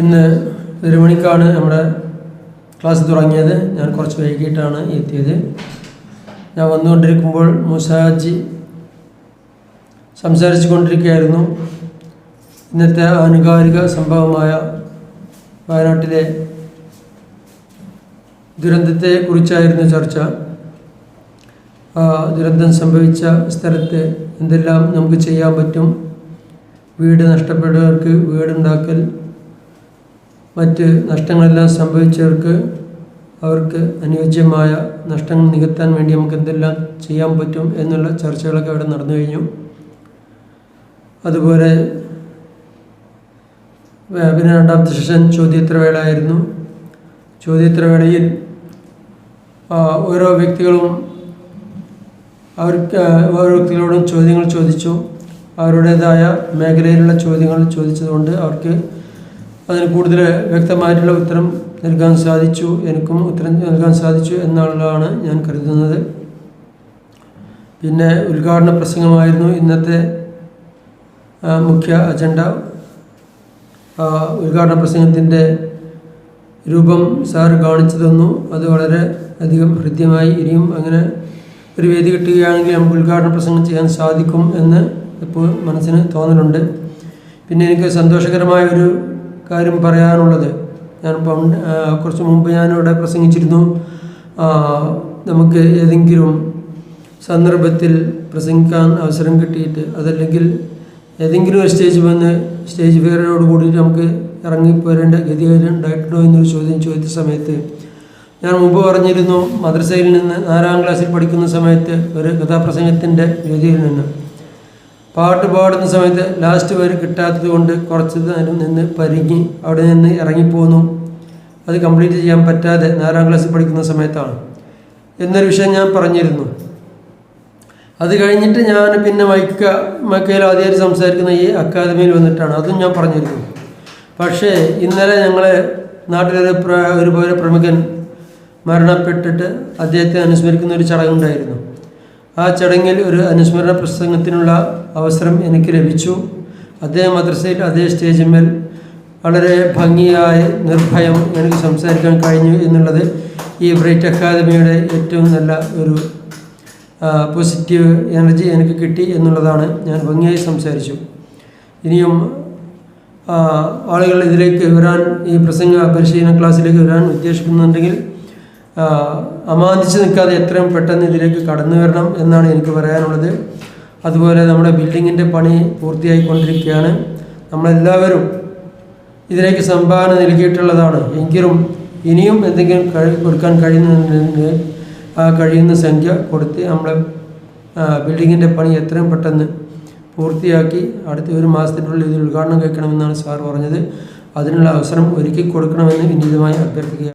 ഇന്ന് 1 മണിക്കാണ് നമ്മുടെ ക്ലാസ് തുടങ്ങിയത്. ഞാൻ കുറച്ച് വൈകിട്ടാണ് എത്തിയത്. ഞാൻ വന്നുകൊണ്ടിരിക്കുമ്പോൾ മൂസാജി സംസാരിച്ചു കൊണ്ടിരിക്കുകയായിരുന്നു. ഇന്നത്തെ ആനുകാലിക സംഭവമായ വയനാട്ടിലെ ദുരന്തത്തെക്കുറിച്ചായിരുന്നു ചർച്ച. ദുരന്തം സംഭവിച്ച സ്ഥലത്ത് എന്തെല്ലാം നമുക്ക് ചെയ്യാൻ പറ്റും, വീട് നഷ്ടപ്പെട്ടവർക്ക് വീടുണ്ടാക്കൽ, മറ്റ് നഷ്ടങ്ങളെല്ലാം സംഭവിച്ചവർക്ക് അവർക്ക് അനുയോജ്യമായ നഷ്ടങ്ങൾ നികത്താൻ വേണ്ടി നമുക്ക് എന്തെല്ലാം ചെയ്യാൻ പറ്റും എന്നുള്ള ചർച്ചകളൊക്കെ അവിടെ നടന്നു കഴിഞ്ഞു. അതുപോലെ പിന്നെ രണ്ടാമത്തെ സെഷൻ ചോദ്യോത്തരവേളയായിരുന്നു. ചോദ്യോത്തരവേളയിൽ ഓരോ വ്യക്തികളോടും ചോദ്യങ്ങൾ ചോദിച്ചു. അവരുടേതായ മേഖലയിലുള്ള ചോദ്യങ്ങൾ ചോദിച്ചതുകൊണ്ട് അവർക്ക് അതിന് കൂടുതൽ വ്യക്തമായിട്ടുള്ള ഉത്തരം നൽകാൻ സാധിച്ചു. എനിക്കും ഉത്തരം നൽകാൻ സാധിച്ചു എന്നുള്ളതാണ് ഞാൻ കരുതുന്നത്. പിന്നെ ഉദ്ഘാടന പ്രസംഗമായിരുന്നു ഇന്നത്തെ മുഖ്യ അജണ്ട. ഉദ്ഘാടന പ്രസംഗത്തിൻ്റെ രൂപം സാർ കാണിച്ചു തന്നു. അത് വളരെ അധികം ഹൃദ്യമായി. ഇനിയും അങ്ങനെ ഒരു വേദി കിട്ടുകയാണെങ്കിൽ നമുക്ക് ഉദ്ഘാടന പ്രസംഗം ചെയ്യാൻ സാധിക്കും എന്ന് ഇപ്പോൾ മനസ്സിന് തോന്നലുണ്ട്. പിന്നെ എനിക്ക് സന്തോഷകരമായൊരു കാര്യം പറയാനുള്ളത്, കുറച്ച് മുമ്പ് ഞാനിവിടെ പ്രസംഗിച്ചിരുന്നു. നമുക്ക് ഏതെങ്കിലും സന്ദർഭത്തിൽ പ്രസംഗിക്കാൻ അവസരം കിട്ടിയിട്ട് അതല്ലെങ്കിൽ ഏതെങ്കിലും ഒരു സ്റ്റേജ് ഫിയറോട് കൂടിയിട്ട് നമുക്ക് ഇറങ്ങിപ്പോരേണ്ട ഗതികേടുണ്ടായിട്ടുണ്ടോ എന്നൊരു ചോദ്യം ചോദിച്ച സമയത്ത് ഞാൻ മുമ്പ് പറഞ്ഞിരുന്നു, മദ്രസയിൽ നിന്ന് 4ാം ക്ലാസ്സിൽ പഠിക്കുന്ന സമയത്ത് ഒരു കഥാപ്രസംഗത്തിൻ്റെ വേദിയിൽ നിന്ന് പാട്ട് പാടുന്ന സമയത്ത് ലാസ്റ്റ് വരെ കിട്ടാത്തത് കൊണ്ട് കുറച്ച് നേരം നിന്ന് പരിങ്ങി അവിടെ നിന്ന് ഇറങ്ങിപ്പോന്നു. അത് കംപ്ലീറ്റ് ചെയ്യാൻ പറ്റാതെ 4ാം ക്ലാസ്സിൽ പഠിക്കുന്ന സമയത്താണ് എന്നൊരു വിഷയം ഞാൻ പറഞ്ഞിരുന്നു. അത് കഴിഞ്ഞിട്ട് ഞാൻ പിന്നെ മക്കയിൽ ആദ്യമായിട്ട് സംസാരിക്കുന്ന ഈ അക്കാദമിയിൽ വന്നിട്ടാണ്, അതും ഞാൻ പറഞ്ഞിരുന്നു. പക്ഷേ ഇന്നലെ ഞങ്ങളെ നാട്ടിലൊരു പ്രമുഖൻ മരണപ്പെട്ടിട്ട് അദ്ദേഹത്തെ അനുസ്മരിക്കുന്ന ഒരു ചടങ്ങുണ്ടായിരുന്നു. ആ ചടങ്ങിൽ ഒരു അനുസ്മരണ പ്രസംഗത്തിനുള്ള അവസരം എനിക്ക് ലഭിച്ചു. അദ്ദേഹം മദ്രസയിൽ അതേ സ്റ്റേജിന്മേൽ വളരെ ഭംഗിയായി നിർഭയം എനിക്ക് സംസാരിക്കാൻ കഴിഞ്ഞു എന്നുള്ളത് ഈ ബ്രൈറ്റ് അക്കാദമിയുടെ ഏറ്റവും നല്ല ഒരു പോസിറ്റീവ് എനർജി എനിക്ക് കിട്ടി എന്നുള്ളതാണ്. ഞാൻ ഭംഗിയായി സംസാരിച്ചു. ഇനിയും ആളുകൾ ഇതിലേക്ക് വരാൻ, ഈ പ്രസംഗ പരിശീലന ക്ലാസ്സിലേക്ക് വരാൻ ഉദ്ദേശിക്കുന്നുണ്ടെങ്കിൽ അമാന്തിച്ച് നിൽക്കാതെ എത്രയും പെട്ടെന്ന് ഇതിലേക്ക് കടന്നു വരണം എന്നാണ് എനിക്ക് പറയാനുള്ളത്. അതുപോലെ നമ്മുടെ ബിൽഡിങ്ങിൻ്റെ പണി പൂർത്തിയായിക്കൊണ്ടിരിക്കുകയാണ്. നമ്മളെല്ലാവരും ഇതിലേക്ക് സംഭാവന നൽകിയിട്ടുള്ളതാണ്. എങ്കിലും ഇനിയും എന്തെങ്കിലും കൊടുക്കാൻ കഴിയുന്നുണ്ടെങ്കിൽ ആ കഴിയുന്ന സംഖ്യ കൊടുത്ത് നമ്മളെ ബിൽഡിങ്ങിൻ്റെ പണി എത്രയും പെട്ടെന്ന് പൂർത്തിയാക്കി അടുത്ത 1 മാസത്തിനുള്ളിൽ ഇത് ഉദ്ഘാടനം കഴിക്കണമെന്നാണ് സാർ പറഞ്ഞത്. അതിനുള്ള അവസരം ഒരുക്കി കൊടുക്കണമെന്ന് വിനീതമായി അഭ്യർത്ഥിക്കുക.